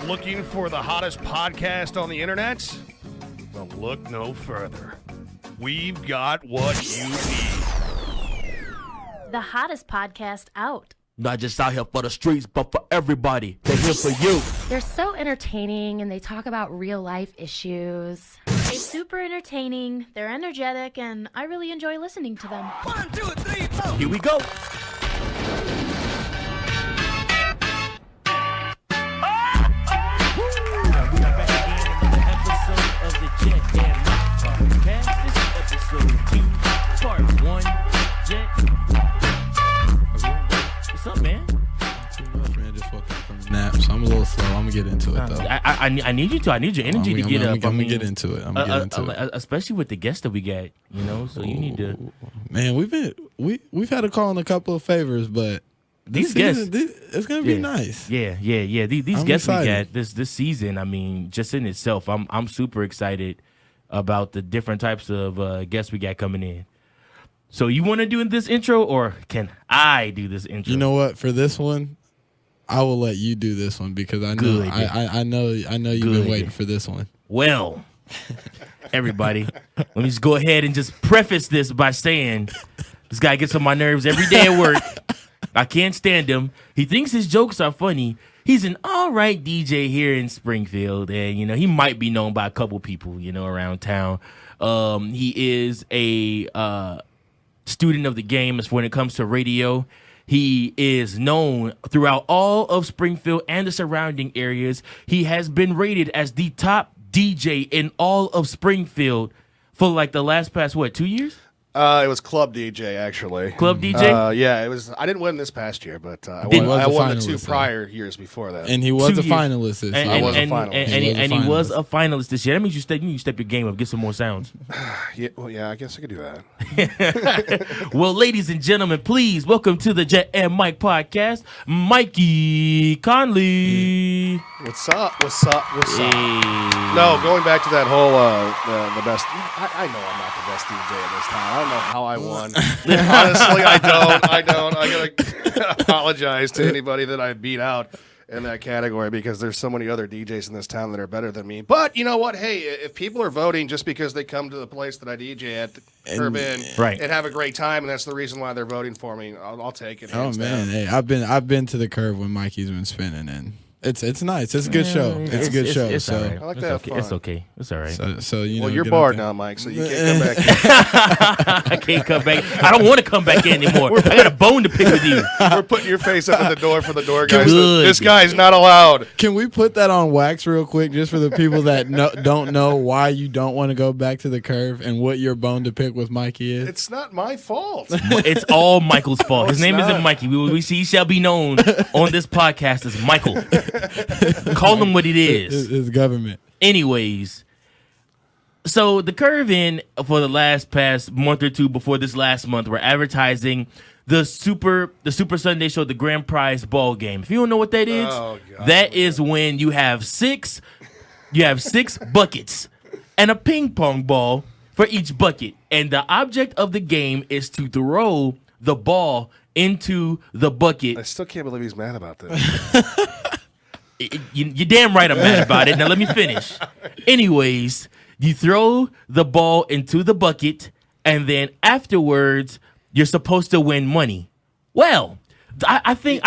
Looking for the hottest podcast on the internet? Well, look no further. We've got what you need. The hottest podcast out. Not just out here for the streets, but for everybody. They're here for you. They're so entertaining, and they talk about real life issues. They're super entertaining, they're energetic, and I really enjoy listening to them. 1, 2, 3, 4. Here we go. I'm a little slow. I'm gonna get into it though. I need you to. I need your energy to get up. I'm gonna get into it. I'm gonna get into it. Especially with the guests that we got, you know. So you need to. Man, we've had to call in a couple of favors, but these guests, it's gonna be nice. Yeah. These guests excited. We got this season. I mean, just in itself, I'm super excited about the different types of guests we got coming in. So you want to do this intro, or can I do this intro? You know what? For this one, I will let you do this one because I know I know you've been waiting for this one. Well, everybody, let me just go ahead and just preface this by saying this guy gets on my nerves every day at work. I can't stand him. He thinks his jokes are funny. He's an all right DJ here in Springfield, and you know he might be known by a couple people, you know, around town. He is a student of the game as when it comes to radio. He is known throughout all of Springfield and the surrounding areas. He has been rated as the top DJ in all of Springfield for like the last past, 2 years? It was Club DJ, actually. Club DJ? Yeah, it was. I didn't win this past year, but I was won a the 2 finalist, prior years before that. And he was 2 a years. finalist this year. I was a finalist. And he was a finalist this year. That means you need to step your game up, get some more sounds. Yeah, I guess I could do that. Well, ladies and gentlemen, please welcome to the Jet and Mike podcast, Mikee Conolly. What's up? No, going back to that whole the best. I know I'm not the best DJ in this town. I don't know how I won. Honestly, I don't. I gotta apologize to anybody that I beat out in that category because there's so many other DJs in this town that are better than me. But you know what? Hey, if people are voting just because they come to the place that I DJ at, curb in, and have a great time, and that's the reason why they're voting for me, I'll take it. Oh man, hey, I've been to the curve when Mikey's been spinning and. It's nice. It's a good show. It's a good show. It's all right. I like that. It's okay. It's all right. So you know. Well, you're barred now, Mike. So you can't come back. I can't come back. I don't want to come back in anymore. I got a bone to pick with you. We're putting your face up at the door for the door guys. Good. This guy's not allowed. Can we put that on wax real quick, just for the people that don't know why you don't want to go back to the curve and what your bone to pick with Mikey is? It's not my fault. It's all Michael's fault. His name not. isn't Mikey. He shall be known on this podcast as Michael. Call him what it is. It's government. Anyways, so the curve in for the past month or two before this last month, we're advertising the Super Sunday Show, the grand prize ball game. If you don't know what that is, that is when you have six buckets and a ping pong ball for each bucket, and the object of the game is to throw the ball into the bucket. I still can't believe he's mad about this. You're damn right I'm mad about it. Now let me finish. Anyways, you throw the ball into the bucket, and then afterwards, you're supposed to win money. Well, I think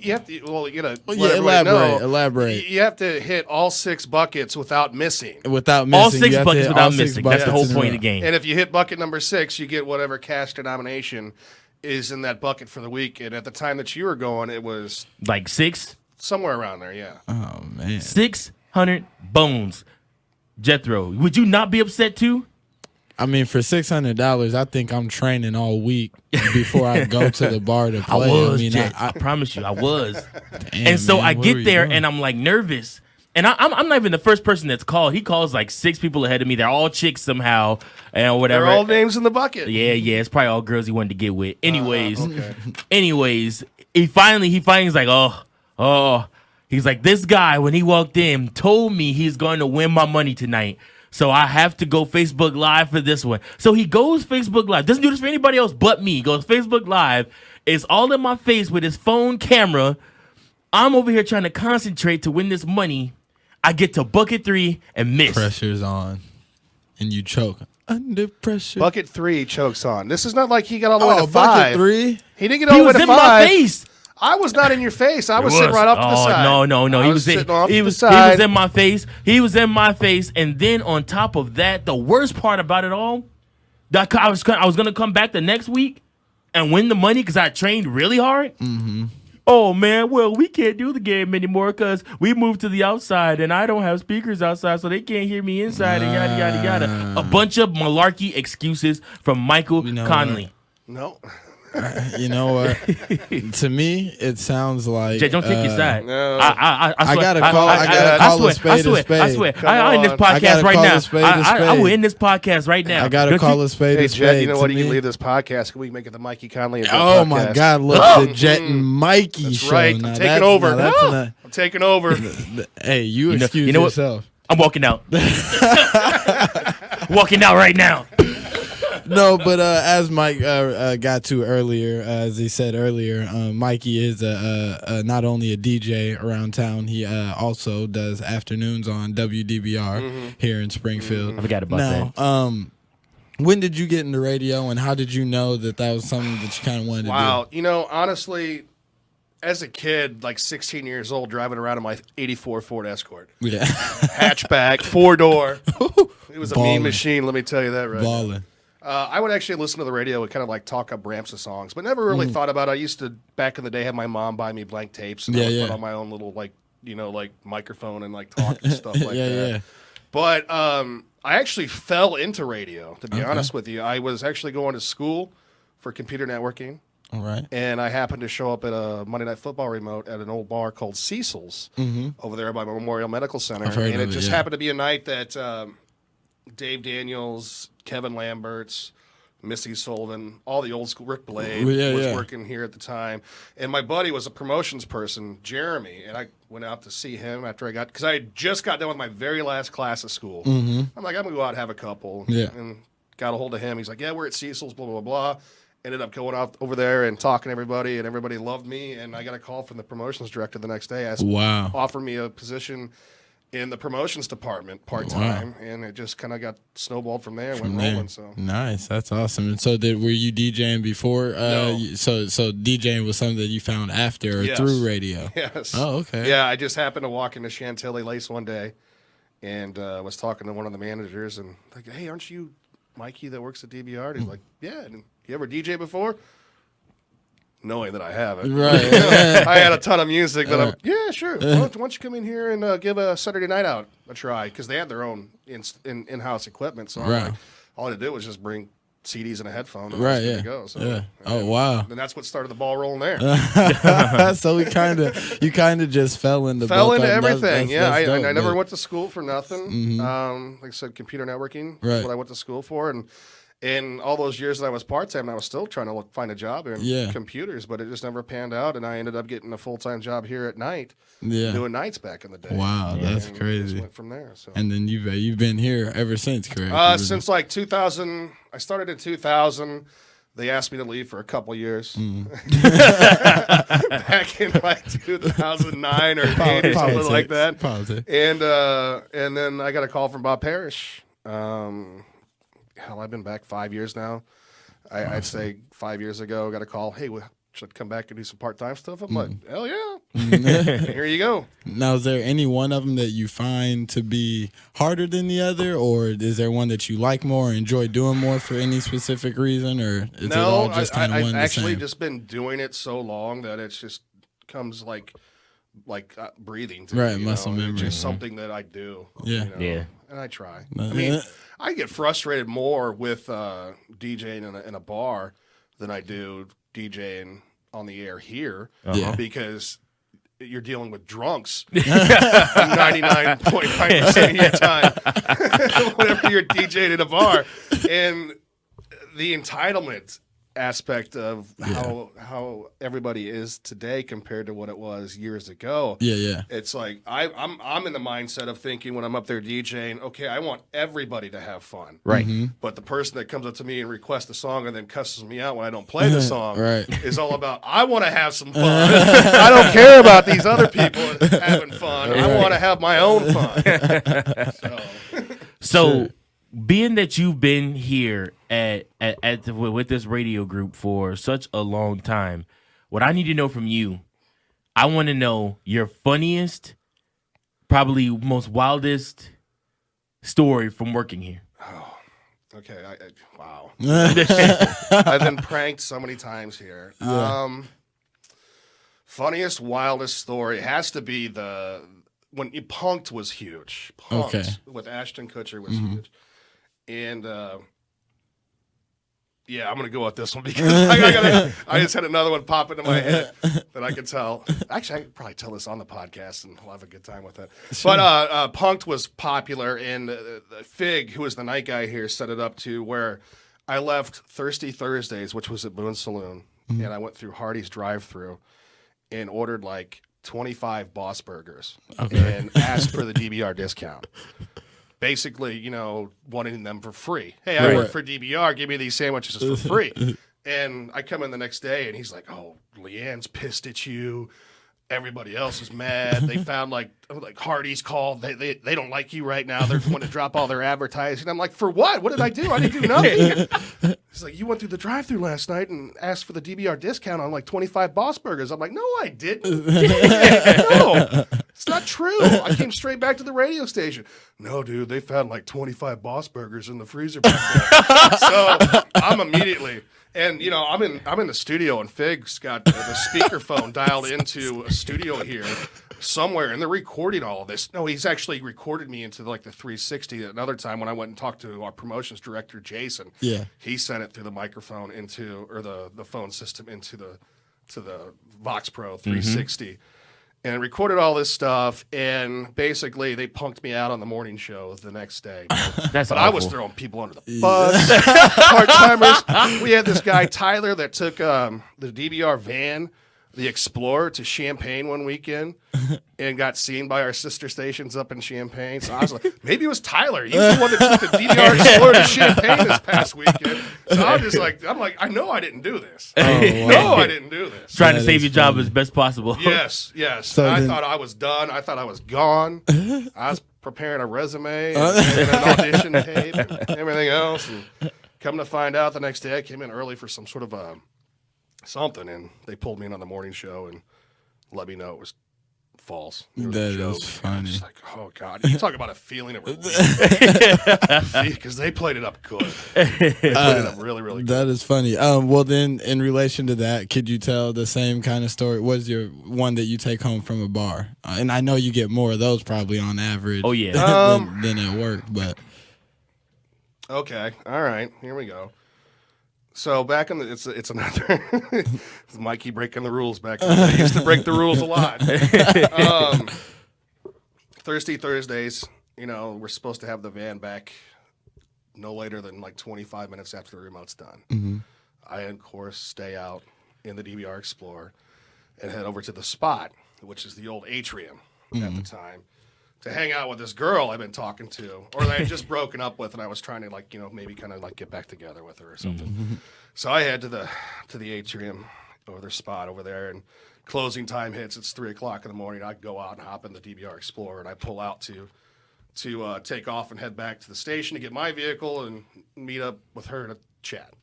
you have to. Well, you gotta elaborate. You have to hit all 6 buckets without missing. All 6 buckets without missing. That's the whole point of the game. And if you hit bucket number 6, you get whatever cash denomination is in that bucket for the week. And at the time that you were going, it was like 6. Somewhere around there, yeah. Oh, man. 600 bones. Jethro, would you not be upset too? I mean, for $600, I think I'm training all week before I go to the bar to play. I promise you, I was. Damn, and so man, I get there doing? and I'm like nervous. And I'm not even the first person that's called. He calls like 6 people ahead of me. They're all chicks somehow and whatever. They're all names in the bucket. Yeah. It's probably all girls he wanted to get with. Anyways, he finally's like, oh, he's like, this guy, when he walked in, told me he's going to win my money tonight. So I have to go Facebook Live for this one. So he goes Facebook Live. Doesn't do this for anybody else but me. Goes Facebook Live. Is all in my face with his phone camera. I'm over here trying to concentrate to win this money. I get to bucket 3 and miss. Pressure's on, and you choke under pressure. Bucket 3 chokes on. This is not like he got all the way to 5. Bucket 3. He didn't get all He the way was to in 5. my face. I was not in your face. I was sitting right off to the side. No. He was sitting off to the He side. was in my face. He was in my face. And then on top of that, the worst part about it all, that I was gonna come back the next week and win the money because I trained really hard. Mm-hmm. Oh man, well we can't do the game anymore because we moved to the outside and I don't have speakers outside, so they can't hear me inside and yada yada yada. A bunch of malarkey excuses from Mikee Conolly. No. You know what? To me, it sounds like Jay, don't take your side. No. I I swear, gotta call a spade a spade. I swear. Come I end this on. I gotta podcast right call now. a spade a spade. I will end this podcast right now. I gotta Don't call you- a spade Hey, a Jet, spade. you know To what? You me- can leave this podcast. Can we make it the Mikee Conolly? Oh my God! Look, the Jet and Mikey That's show. right. Now, I'm taking that's- over. now, that's I'm taking over. hey, you know- excuse you know what? yourself. I'm walking out. Walking out right now. No, but as Mike got to earlier, as he said earlier, Mikey is not only a DJ around town, he also does afternoons on WDBR here in Springfield. I forgot about that. When did you get into radio, and how did you know that was something that you kind of wanted to Wow. You know, honestly, as a kid, like 16 years old, driving around in my 84 Ford Escort. do? Yeah. Hatchback, 4-door. It was a Ballin'. mean machine, let me tell you that right now. Balling. I would actually listen to the radio and kind of like talk up ramps of songs, but never really thought about it. I used to, back in the day, have my mom buy me blank tapes and I would put on my own little, like, like microphone and like talk and stuff like that. Yeah. But I actually fell into radio, to be honest with you. I was actually going to school for computer networking. All right. And I happened to show up at a Monday Night Football remote at an old bar called Cecil's over there by Memorial Medical Center. I've heard And of it it, just yeah. happened to be a night that Dave Daniels, Kevin Lamberts, Missy Sullivan, all the old school, Rick Blade was working here at the time. And my buddy was a promotions person, Jeremy, and I went out to see him after because I had just got done with my very last class of school. I'm like, I'm going to go out and have a couple. Yeah. And got a hold of him. He's like, yeah, we're at Cecil's, blah, blah, blah. Ended up going out over there and talking to everybody, and everybody loved me. And I got a call from the promotions director the next day. Wow. Offered me a position in the promotions department part-time, and it just kind of got snowballed from there and went rolling. So Nice, that's awesome. And so, were you DJing before? No. So DJing was something that you found after or Yes. through radio. yes. Oh, okay. Yeah, I just happened to walk into Chantilly Lace one day and was talking to one of the managers and like, hey, aren't you Mikey that works at DBR? And he's like, yeah. And you ever DJ before? Knowing that I haven't. Right. I had a ton of music that I'm, yeah, sure. Why don't you come in here and give a Saturday night out a try? Because they had their own in-house equipment. So I'm Right. like, all I had to do was just bring CDs and a headphone. And I Right. was good Yeah. to go. So, Yeah. Oh, wow. And that's what started the ball rolling there. So you kind of just fell into Fell both into of them. everything. That's dope, I never man. went to school for nothing. Like I said, computer networking Right. is what I went to school for. And in all those years that I was part-time, I was still trying to find a job in computers, but it just never panned out. And I ended up getting a full-time job here at night, doing nights back in the day. Wow, that's And crazy. just went from there. So. And then you've been here ever since, correct? Since like 2000, I started in 2000. They asked me to leave for a couple years. Back in like 2009 or 8 or something like that. Politics. And then I got a call from Bob Parrish. Hell, I've been back 5 years now. I'd say 5 years ago, I got a call. Hey, should I come back and do some part-time stuff? I'm like, hell yeah. Here you go. Now, is there any one of them that you find to be harder than the other, or is there one that you like more or enjoy doing more for any specific reason, or is it all just kind of one I've and the actually same? just been doing it so long that it's just comes like breathing to Right, me, muscle memory. It's just something that I do. Yeah. Yeah. And I try. Uh, I mean, I get frustrated more with DJing in a bar than I do DJing on the air here Yeah. because you're dealing with drunks 99.9% of your time whenever you're DJing in a bar. And the entitlement aspect of how everybody is today compared to what it was years ago. Yeah. It's like I'm in the mindset of thinking when I'm up there DJing, okay, I want everybody to have fun. Right. But the person that comes up to me and requests a song and then cusses me out when I don't play the song is all about, I want to have some fun. I don't care about these other people having fun. I want to have my own fun. So being that you've been here with this radio group for such a long time, what I need to know from you, I want to know your funniest, probably most wildest story from working here. Oh, okay. Wow. I've been pranked so many times here. Yeah. Funniest, wildest story has to be when Punked was huge. Punked with Ashton Kutcher was huge. And I'm gonna go with this one because I just had another one pop into my head that I could tell. Actually, I could probably tell this on the podcast, and we'll have a good time with it. Sure. But Punked was popular, and Fig, who was the night guy here, set it up to where I left Thirsty Thursdays, which was at Boone Saloon, and I went through Hardee's drive-thru and ordered like 25 Boss Burgers and asked for the DBR discount. Basically, wanting them for free. Hey, I work for DBR. Give me these sandwiches for free. And I come in the next day, and he's like, oh, Leanne's pissed at you. Everybody else is mad. They found, like Hardee's called. They don't like you right now. They're going to drop all their advertising. I'm like, for what? What did I do? I didn't do nothing. He's like, you went through the drive-thru last night and asked for the DBR discount on, like, 25 Boss Burgers. I'm like, no, I didn't. No, it's not true. I came straight back to the radio station. No, dude, they found, like, 25 Boss Burgers in the freezer back there. So I'm immediately... And I'm in the studio, and Fig's got the speakerphone dialed into a studio here somewhere, and they're recording all of this. No, he's actually recorded me into the 360. Another time when I went and talked to our promotions director, Jason, he sent it through the microphone the phone system into the Vox Pro 360. And recorded all this stuff, and basically they punked me out on the morning show the next day. But I was throwing people under the bus, part-timers. We had this guy, Tyler, that took the DBR van, the Explorer, to Champaign one weekend and got seen by our sister stations up in Champaign. So I was like, maybe it was Tyler. He was the one that took the DBR Explorer to Champaign this past weekend. So I'm just like, I know I didn't do this. Oh, wow. No, I didn't do this. Trying to save your job as best possible. Yes. So I thought I was done. I thought I was gone. I was preparing a resume and an audition tape and everything else. And come to find out the next day, I came in early for some sort of something, and they pulled me in on the morning show and let me know it was false. That is funny. Just like, oh God, you talk about a feeling of relief because they played it up good. They played it up really, really good. That is funny. Well, then, in relation to that, could you tell the same kind of story? What's your one that you take home from a bar? And I know you get more of those probably on average. Oh yeah, than at work, but okay, all right, here we go. So back in it's another it's Mikey breaking the rules back in the day. He used to break the rules a lot. Thirsty Thursdays, we're supposed to have the van back no later than 25 minutes after the remote's done. Mm-hmm. I, of course, stay out in the DBR Explorer and head over to the Spot, which is the old atrium at the time, to hang out with this girl I've been talking to, or that I had just broken up with, and I was trying to maybe kind of get back together with her or something. Mm-hmm. So I head to the atrium or their Spot over there, and closing time hits. It's 3:00 in the morning. I go out and hop in the DBR Explorer, and I pull out to take off and head back to the station to get my vehicle and meet up with her to chat.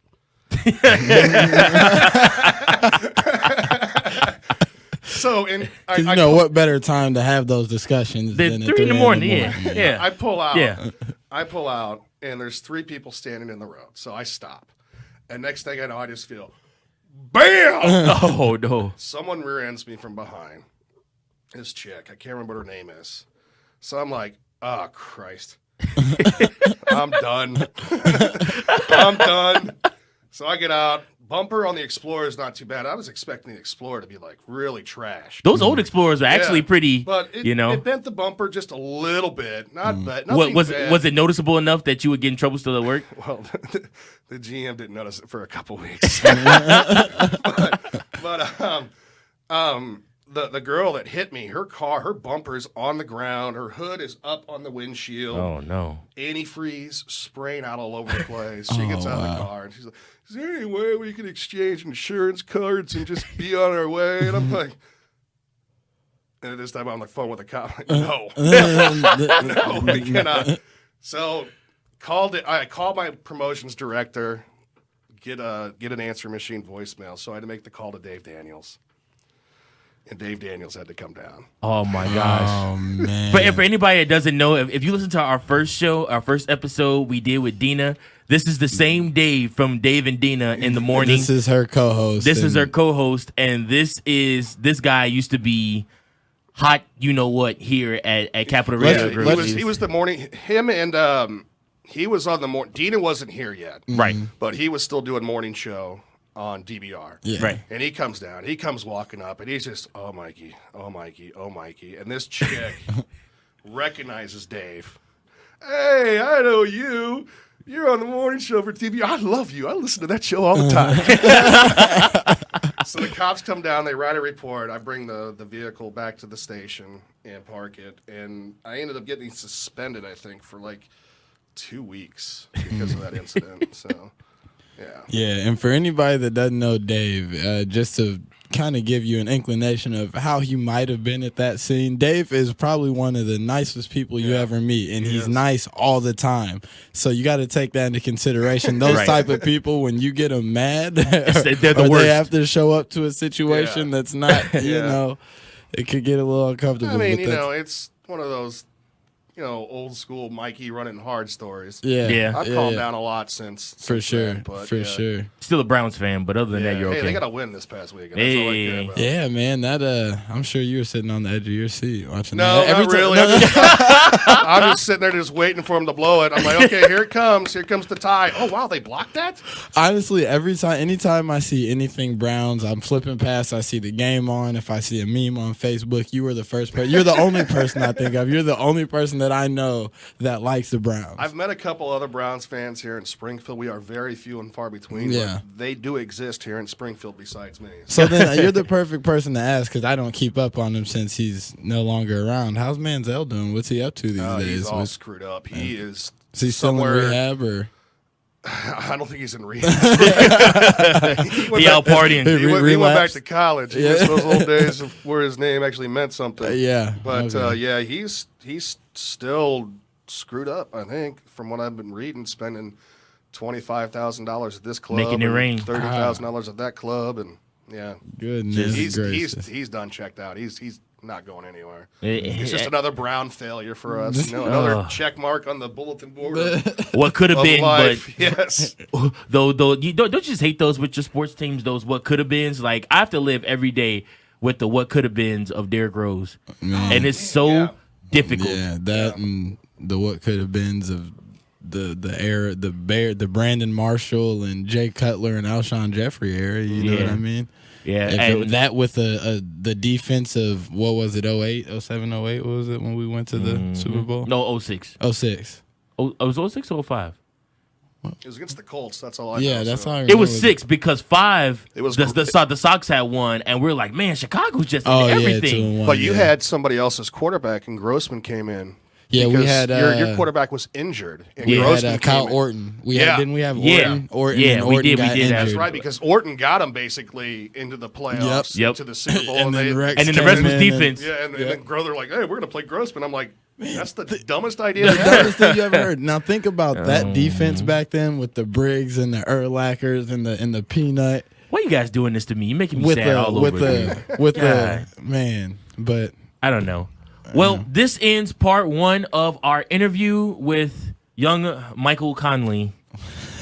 So, and what better time to have those discussions than at 3 in the morning? Yeah. I pull out. Yeah. I pull out, and there's 3 people standing in the road. So I stop, and next thing I know, I just feel, bam! Oh no! Someone rear ends me from behind. This chick, I can't remember what her name is. So I'm like, oh Christ, I'm done. I'm done. So I get out, bumper on the Explorer is not too bad. I was expecting the Explorer to be like really trash. Those old Explorers are actually pretty, but it, it bent the bumper just a little bit. Not bad. Was it noticeable enough that you would get in trouble still at work? Well, the GM didn't notice it for a couple weeks. The girl that hit me, her bumper's on the ground, her hood is up on the windshield. Oh no! Antifreeze spraying out all over the place. She gets out of the car and she's like, "Is there any way we can exchange insurance cards and just be on our way?" And I'm like, and at this time I'm on the phone with a cop. Like, no, no, we cannot. So I called my promotions director, get an answer machine voicemail. So I had to make the call to Dave Daniels. And Dave Daniels had to come down. Oh my gosh! Oh man! For anybody that doesn't know, if you listen to our first episode we did with Dina, this is the same Dave from Dave and Dina in the morning. This is her co-host. This is her co-host, and this guy used to be hot. You know what? Here at Capital Radio Group. He was the morning. Him and he was on the morning. Dina wasn't here yet, right? But he was still doing morning show on DBR. Yeah. Right. And he comes down. He comes walking up, and he's just, oh, Mikey, oh, Mikey, oh, Mikey. And this chick recognizes Dave. Hey, I know you. You're on the morning show for DBR. I love you. I listen to that show all the time. So the cops come down. They write a report. I bring the vehicle back to the station and park it. And I ended up getting suspended, I think, for like 2 weeks because of that incident. So... Yeah, and for anybody that doesn't know Dave, just to kind of give you an inclination of how he might have been at that scene, Dave is probably one of the nicest people you ever meet, and he's nice all the time. So you got to take that into consideration. Those type of people, when you get them mad, they're the worst. They have to show up to a situation that's not, you know, it could get a little uncomfortable. I mean, it's one of those, old school Mikey running hard stories. Yeah. I've calmed down a lot since For sure. then, but, sure. Still a Browns fan, but other than that, you're okay. Hey, they got to win this past weekend. That's all I care about. Yeah, man. That I'm sure you were sitting on the edge of your seat watching No, that. not really. I'm just sitting there just waiting for him to blow it. I'm like, okay, here it comes. Here comes the tie. Oh, wow, they blocked that? Honestly, anytime I see anything Browns, I'm flipping past. I see the game on. If I see a meme on Facebook, you were the first person. You're the only person I think of. You're the only person that I know that likes the Browns. I've met a couple other Browns fans here in Springfield. We are very few and far between. Yeah. But they do exist here in Springfield besides me. So then you're the perfect person to ask because I don't keep up on him since he's no longer around. How's Manziel doing? What's he up to these days? He's all screwed up. He is he still in rehab or? I don't think he's in rehab. He out partying. He went back to college. He missed those old days where his name actually meant something. But he's still screwed up, I think, from what I've been reading, spending $25,000 at this club, making it rain, $30,000 at that club, and goodness he's done, checked out. He's not going anywhere. It's just another Brown failure for us. Another check mark on the bulletin board. What could have been, life. But yes. Though you don't just hate those with your sports teams. Those what could have beens. Like I have to live every day with the what could have beens of Derrick Rose, and it's so difficult. Yeah, that and the what could have beens of the era, the Brandon Marshall and Jay Cutler and Alshon Jeffrey era. You know what I mean? Yeah, that with the defense of what was it, 08, 07, 08, what was it when we went to the Super Bowl? No, 06. 06. Oh, it was 06 or 05? It was against the Colts. That's all I know. Yeah, that's all I remember. It was 6 because 5, it was the Sox had won, and we're like, man, Chicago's just in everything. 2-1, but you had somebody else's quarterback, and Grossman came in. Yeah, we had your quarterback was injured. And we Grossman had Kyle Orton. Didn't we have Orton? Orton we did. That's right, because Orton got him basically into the playoffs, to the Super Bowl, and then the rest was defense. And then They're like, hey, we're gonna play Grossman. I'm like, that's the dumbest idea. The dumbest thing you ever heard. Now think about that defense back then with the Briggs and the Urlachers and the Peanut. Why are you guys doing this to me? You're making me sad all over again. But I don't know. Well, this ends part 1 of our interview with young Mikee Conolly.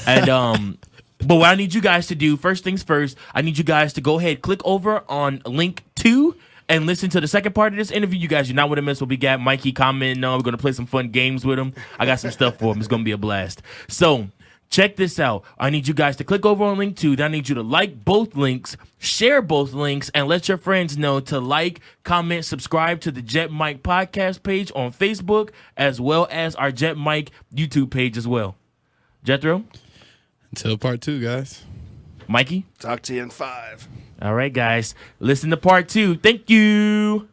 And but what I need you guys to do, first things first, I need you guys to go ahead, click over on link 2 and listen to the second part of this interview. You guys do not want to miss what we got. Mikey commenting on. We're going to play some fun games with him. I got some stuff for him. It's going to be a blast. So Check this out. I need you guys to click over on link 2. Then I need you to like both links, share both links, and let your friends know to like, comment, subscribe to the Jet Mike podcast page on Facebook, as well as our Jet Mike YouTube page as well. Jethro? Until part 2, guys. Mikey? Talk to you in 5. All right, guys. Listen to part 2. Thank you.